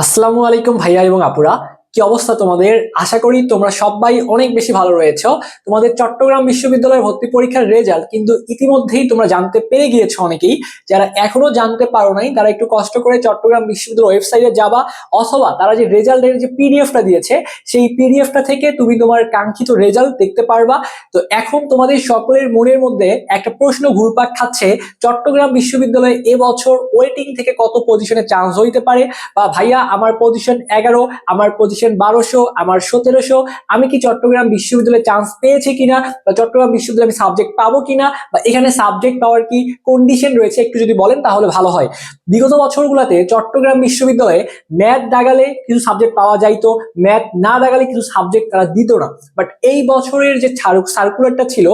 আসসালামু আলাইকুম ভাইয়া এবং আপুরা। কি অবস্থা তোমাদের? আশা করি তোমরা সবাই অনেক বেশি ভালো রয়েছো। তোমাদের চট্টগ্রাম বিশ্ববিদ্যালয়ের ভর্তি পরীক্ষার রেজাল্ট কিন্তু ইতিমধ্যেই তোমরা জানতে পেরে গিয়েছো অনেকেই। যারা এখনো জানতে পারো নাই তারা একটু কষ্ট করে চট্টগ্রাম বিশ্ববিদ্যালয়ের ওয়েবসাইটে যাবা, অথবা তারা যে রেজাল্টের যে পিডিএফটা দিয়েছে সেই পিডিএফটা থেকে তুমি তোমার কাঙ্ক্ষিত রেজাল্ট দেখতে পারবা। তো এখন তোমাদের সকলের মনের মধ্যে একটা প্রশ্ন ঘুরপাক খাচ্ছে, চট্টগ্রাম বিশ্ববিদ্যালয়ে এবছর ওয়েটিং থেকে কত পজিশনে চান্স হইতে পারে, বা ভাইয়া আমার পজিশন 11, আমার পজিশন 1200, আমার 1700, আমি কি চট্টগ্রাম বিশ্ববিদ্যালয়ে চান্স পেয়েছি কিনা, বা চট্টগ্রাম বিশ্ববিদ্যালয়ে আমি সাবজেক্ট পাবো কিনা, বা এখানে সাবজেক্ট পাওয়ার কি কন্ডিশন রয়েছে একটু যদি বলেন তাহলে ভালো হয়। বিগত বছরগুলোতে চট্টগ্রাম বিশ্ববিদ্যালয়ে ম্যাথ দাগালে কিছু সাবজেক্ট পাওয়া যাইতো, ম্যাথ না দাগালে কিছু সাবজেক্ট তারা দিত না। বাট এই বছরের যে সার্কুলারটা ছিল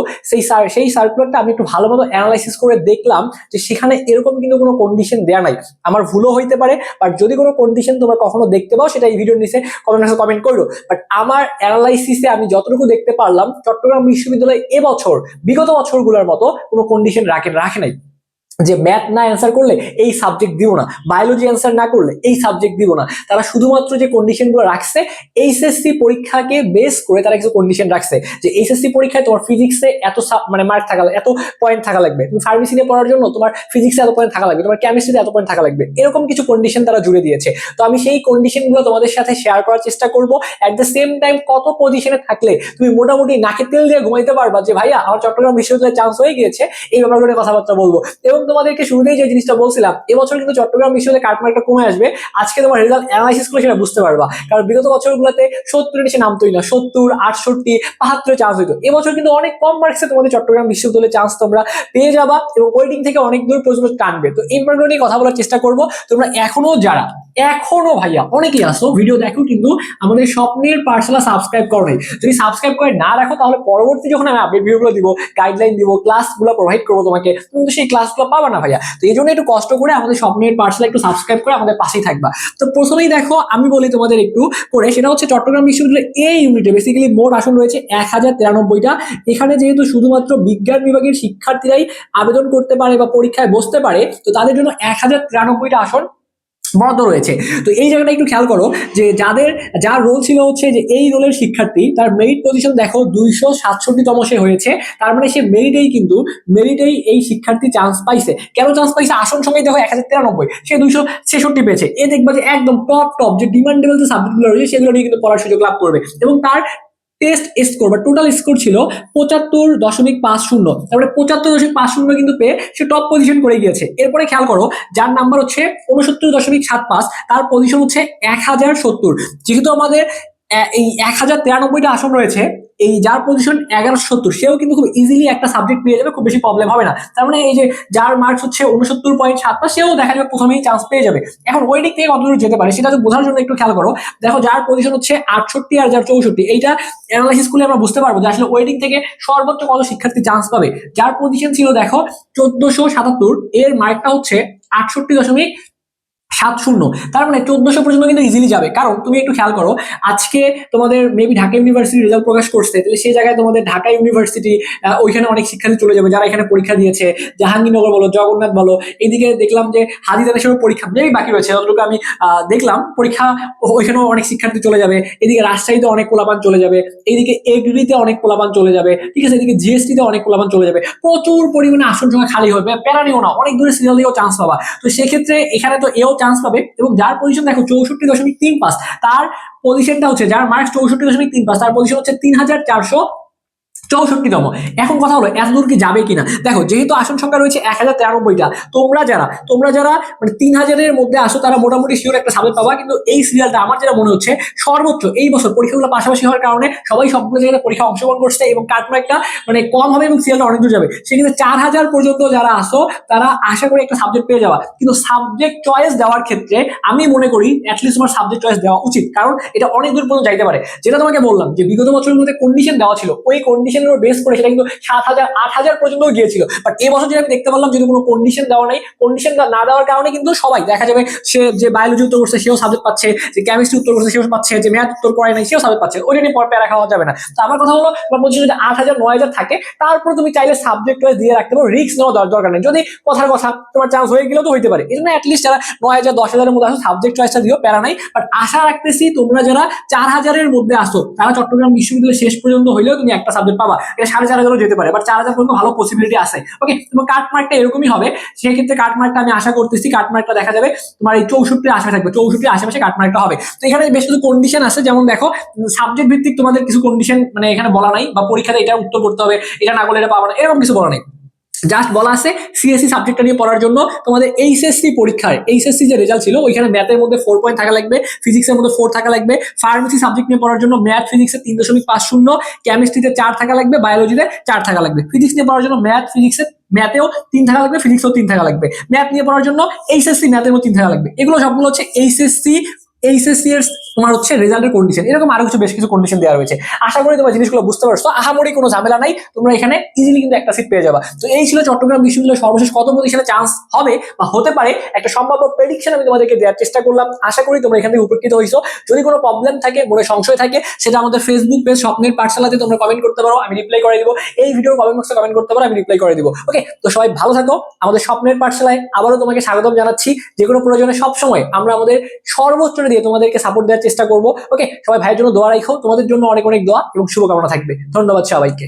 সেই সার্কুলারটা আমি একটু ভালো মতো অ্যানালাইসিস করে দেখলাম যে সেখানে এরকম কিন্তু কোনো কন্ডিশন দেয়া নাই। আমার ভুলও হইতে পারে, বাট যদি কোনো কন্ডিশন তোমরা কখনো দেখতে পাও সেটা এই ভিডিওর নিচে কমেন্ট করো। বাট আমার অ্যানালাইসিসে আমি যতটুকু দেখতে পারলাম চট্টগ্রাম বিশ্ববিদ্যালয় এবছর বিগত বছরগুলোর মতো কোনো কন্ডিশন রাখে নাই যে ম্যাথ না অ্যান্সার করলে এই সাবজেক্ট দিব না, বায়োলজি অ্যান্সার না করলে এই সাবজেক্ট দিব না। তারা শুধুমাত্র যে কন্ডিশনগুলো রাখছে এইচএসসি পরীক্ষাকে বেস করে তারা কিছু কন্ডিশন রাখছে যে এইচএসসি পরীক্ষায় তোমার ফিজিক্সে এত মার্ক থাকা, এত পয়েন্ট থাকা লাগবে, তুমি ফার্মেসি নিয়ে পড়ার জন্য তোমার ফিজিক্সে এত পয়েন্ট থাকা লাগবে, তোমার কেমিস্ট্রিতে এত পয়েন্ট থাকা লাগবে, এরকম কিছু কন্ডিশন তারা জুড়ে দিয়েছে। তো আমি সেই কন্ডিশনগুলো তোমাদের সাথে শেয়ার করার চেষ্টা করব। অ্যাট দ্য সেম টাইম কত পজিশনে থাকলে তুমি মোটামুটি নাকে তেল দিয়ে ঘুমাইতে পারবা যে ভাইয়া আমার চট্টগ্রাম বিশ্ববিদ্যালয়ে চান্স হয়ে গিয়েছে, এই ব্যাপারগুলো কথাবার্তা বলবো। এবং তোমাদেরকে শুরুতেই যে জিনিসটা বলছিলাম, এবছর কিন্তু চট্টগ্রাম বিশ্ববিদ্যালয়ে কাটমার্কটা কমে আসবে। আজকে তোমার রেজাল্ট অ্যানালাইসিস করে সেটা বুঝতে পারবা। কারণ বিগত বছরগুলোতে 70 নিচে নামতোই না, 70, 68, 75 চান্স হইতো। এবছর কিন্তু অনেক কম মার্কসে তোমাদের চট্টগ্রাম বিশ্ববিদ্যালয়ে চান্স তোমরা পেয়ে যাবা এবং ওয়েটিং থেকে অনেক দূর পর্যন্ত টানবে। তো এই ব্যাপারগুলো নিয়ে কথা বলার চেষ্টা করবো। তোমরা এখনো ভাইয়া অনেকেই আসো ভিডিও দেখো কিন্তু আমাদের স্বপ্নের পাঠশালা সাবস্ক্রাইব করো নাই। যদি সাবস্ক্রাইব করে না রাখো তাহলে পরবর্তী যখন আমি আপডেট ভিডিওগুলো দিব, গাইডলাইন দিব, ক্লাসগুলো প্রোভাইড করবো তোমাকে, তুমি তো সেই ক্লাসগুলো পাবা না ভাইয়া। তো এই জন্য একটু কষ্ট করে আমাদের স্বপ্নের পাঠশালা একটু সাবস্ক্রাইব করে আমাদের পাশেই থাকবা। তো প্রথমেই দেখো আমি বলি তোমাদের একটু করে, সেটা হচ্ছে চট্টগ্রাম বিশ্ববিদ্যালয়ের এই ইউনিটে বেসিক্যালি মোট আসন রয়েছে 1093টা। এখানে যেহেতু শুধুমাত্র বিজ্ঞান বিভাগের শিক্ষার্থীরাই আবেদন করতে পারে বা পরীক্ষায় বসতে পারে, তো তাদের জন্য 1093টা আসন বরাদ্দ রয়েছে। তো এই জায়গাটা একটু খেয়াল করো যে যার রোল ছিল হচ্ছে যে এই রোলের শিক্ষার্থী, তার মেরিট পজিশন দেখো 267তম সে হয়েছে। তার মানে সে মেরিটেই এই শিক্ষার্থী চান্স পাইছে। কেন চান্স পাইছে? আসন সংখ্যায় দেখো 1093, সে 266 পেয়েছে। এ দেখবা যে একদম টপ যে ডিমান্ডেবল যে সাবজেক্টগুলো রয়েছে সেগুলো নিয়ে কিন্তু পড়ার সুযোগ লাভ করবে। এবং তার টেস্ট স্কোর বা টোটাল স্কোর ছিল 75.50। তারপরে 75.50 কিন্তু পেয়ে সে টপ পজিশন করে গিয়েছে। এরপরে খেয়াল করো যার নাম্বার হচ্ছে 69.75, তার পজিশন হচ্ছে 1070। যেহেতু আমাদের এই 1093টা আসন রয়েছে, এই যার পজিশন 1170 সেও কিন্তু খুব ইজিলি একটা সাবজেক্ট পেয়ে যাবে, খুব বেশি প্রবলেম হবে না। তার মানে এই যে যার মার্কস হচ্ছে 69.75 সেও দেখা যাবে প্রথমেই চান্স পেয়ে যাবে। এখন ওই দিক থেকে কতদূর যেতে পারে সেটা বোঝার জন্য একটু খেয়াল করো। দেখো যার পজিশন হচ্ছে 68 আর যার 64, এইটা অ্যানালাইসিস করলে আমরা বুঝতে পারবো যে আসলে ওয়েটিং থেকে সর্বোচ্চ কত শিক্ষার্থী চান্স পাবে। যার পজিশন ছিল দেখো 1477, এর মার্কটা হচ্ছে 68.70। তার মানে 1400 পর্যন্ত কিন্তু ইজিলি যাবে। কারণ তুমি একটু খেয়াল করো, আজকে তোমাদের মেবি ঢাকা ইউনিভার্সিটি রেজাল্ট প্রকাশ করছে, তাহলে সেই জায়গায় তোমাদের ঢাকা ইউনিভার্সিটি ওইখানে অনেক শিক্ষার্থী চলে যাবে যারা এখানে পরীক্ষা দিয়েছে। জাহাঙ্গীরনগর বলো, জগন্নাথ বলো, এদিকে দেখলাম যে হাজিদানের সময় পরীক্ষা মেবি বাকি রয়েছে, যতটুকু আমি দেখলাম পরীক্ষা ওইখানেও অনেক শিক্ষার্থী চলে যাবে। এদিকে রাজশাহীতে অনেক পোলাপান চলে যাবে, এইদিকে এগ্রিতে অনেক পোলাপান চলে যাবে, ঠিক আছে, এদিকে জিএসটিতে অনেক পোলাপান চলে যাবে। প্রচুর পরিমাণে আসন সংখ্যা খালি হবে, প্যারা নিও না, অনেক দূরে সিরিয়াল দিয়েও চান্স পাবা। তো সেক্ষেত্রে এখানে তো এও চান্স পাবে। এবং যার পজিশন দেখো 64.35, তার পজিশনটা হচ্ছে, যার মার্কস 64.35, তার পজিশন হচ্ছে 3464তম। এখন কথা হলো এত দূর কি যাবে কিনা। দেখো যেহেতু আসন সংখ্যা রয়েছে 1093টা, তোমরা যারা মানে 3000-এর মধ্যে আসো তারা মোটামুটি শিওর একটা সাবজেক্ট পাবা। কিন্তু এই সিরিয়ালটা আমার যেটা মনে হচ্ছে সর্বোচ্চ এই বছর পরীক্ষাগুলো পাশাপাশি হওয়ার কারণে সবাই সবগুলো জায়গায় পরীক্ষা অংশগ্রহণ করছে এবং কাটমার্কটা মানে কম হবে এবং সিরিয়ালটা অনেক দূর যাবে। সেক্ষেত্রে 4000 পর্যন্ত যারা আসো তারা আশা করি একটা সাবজেক্ট পেয়ে যাওয়া। কিন্তু সাবজেক্ট চয়েস দেওয়ার ক্ষেত্রে আমি মনে করি অ্যাটলিস্ট তোমার সাবজেক্ট চয়েস দেওয়া উচিত, কারণ এটা অনেক দূর পর্যন্ত যাইতে পারে। যেটা তোমাকে বললাম যে বিগত বছরগুলোতে কন্ডিশন দেওয়া ছিল, ওই কন্ডিশন কন্ডিশনের উপর বেস করে সেটা কিন্তু 7,000 8,000 পর্যন্ত গিয়েছিল। বাট এবছর যেটা আমি দেখতে পারলাম, যদি কোনো কন্ডিশন দেওয়া নাই, কন্ডিশন না দেওয়ার কারণে কিন্তু সবাই দেখা যাবে, সে যে বায়োলজি উত্তর করছে সেও সাবজেক্ট পাচ্ছে, যে কেমিস্ট্রি উত্তর করছে সেও পাচ্ছে, যে ম্যাথ উত্তর করে নাই সেও সাবজেক্ট পাচ্ছে। ওইটা নিয়ে পর প্যারা খাওয়া যাবে না। তো আমার কথা হলো, তোমার মধ্যে যদি 8,000 9,000 থাকে, তারপরে তুমি চাইলে সাবজেক্ট ওয়াইজ দিয়ে রাখতে পারো, রিস্ক নেওয়া দরকার নেই। যদি কথার কথা তোমার চান্স হয়ে গেলেও তো হইতে পারে। এই জন্য অ্যাটলিস্ট যারা 9,000 10,000 মধ্যে আসো সাবজেক্ট চয়েসটা দিও, প্যারা নাই। বাট আশা রাখতেছি তোমরা যারা 4,000 মধ্যে আসো, তারা চট্টগ্রাম বিশ্ববিদ্যালয় শেষ পর্যন্ত হইলেও তুমি একটা সাবজেক্ট পাবা। এটা 4,500 যেতে পারে, বাট 4,000 পর্যন্ত ভালো পসিবিলিটি আছে। ওকে, তোমার কাট মার্কটা এরকমই হবে। সেক্ষেত্রে কাট মার্কটা আমি আশা করতেছি, কাট মার্কটা দেখা যাবে তোমার এই 64 আশা থাকবে, 64 আশেপাশে কাট মার্কটা হবে। তো এখানে বেশ কিছু কন্ডিশন আছে, যেমন দেখো সাবজেক্ট ভিত্তিক তোমাদের কিছু কন্ডিশন মানে এখানে বলা নাই, বা পরীক্ষাতে এটা উত্তর করতে হবে, এটা না করলে এটা পাবো না, এরকম কিছু বলা নাই। জাস্ট বলা আছে সিএসসি সাবজেক্টটা নিয়ে পড়ার জন্য তোমাদের এইচএসসি পরীক্ষার এইচএসসি যে রেজাল্ট ছিল, ওইখানে ম্যাথের মধ্যে 4 পয়েন্ট থাকা লাগবে, ফিজিক্সের মধ্যে 4 থাকা লাগবে। ফার্মেসি সাবজেক্ট নিয়ে পড়ার জন্য ম্যাথ ফিজিক্সে 3.50, কেমিস্ট্রিতে 4 থাকা লাগবে, বায়োলজিতে 4 থাকা লাগবে। ফিজিক্স নিয়ে পড়ার জন্য ম্যাথ ফিজিক্সে ম্যাথেও 3 থাকা লাগবে, ফিজিক্সেও 3 থাকা লাগবে। ম্যাথ নিয়ে পড়ার জন্য এইচএসসি ম্যাথেও 3 থাকা লাগবে। এগুলো সবগুলো হচ্ছে এইচএসসি এর তোমার হচ্ছে রেজাল্টের কন্ডিশন। এরকম আরো কিছু বেশ কিছু কন্ডিশন দেওয়া রয়েছে। আশা করি তোমার জিনিসগুলো বুঝতে পারছো, আহামরি কোনো ঝামেলা নাই, তোমরা এখানে ইজিলি কিন্তু একটা সিট পেয়ে যাবা। তো এই ছিল চট্টগ্রাম বিশ্ববিদ্যালয়ের সর্বশেষ কত পজিশনে চান্স হবে বা হতে পারে একটা সম্ভাব্য প্রেডিকশন আমি তোমাদেরকে দেওয়ার চেষ্টা করলাম। আশা করি তোমরা এখান থেকে উপকৃত হইছো। যদি কোনো প্রবলেম থাকে, মনে সংশয় থাকে, সেটা আমাদের ফেসবুক পেজ স্বপ্নের পাঠশালাতে তোমরা কমেন্ট করতে পারো, আমি রিপ্লাই করে দিব। এই ভিডিওর কমেন্ট বক্সে কমেন্ট করতে পারো, আমি রিপ্লাই করে দিব। ওকে, তো সবাই ভালো থাকো। আমাদের স্বপ্নের পাঠশালায় আবারও তোমাকে স্বাগতম জানাচ্ছি। যে কোনো প্রয়োজনে সবসময় আমরা আমাদের সর্বোচ্চটা দিয়ে তোমাদেরকে সাপোর্ট দেওয়ার চেষ্টা করবো। ওকে, সবাই ভাইয়ের জন্য দোয়া রাখো। তোমাদের জন্য অনেক অনেক দোয়া এবং শুভকামনা থাকবে। ধন্যবাদ সবাইকে।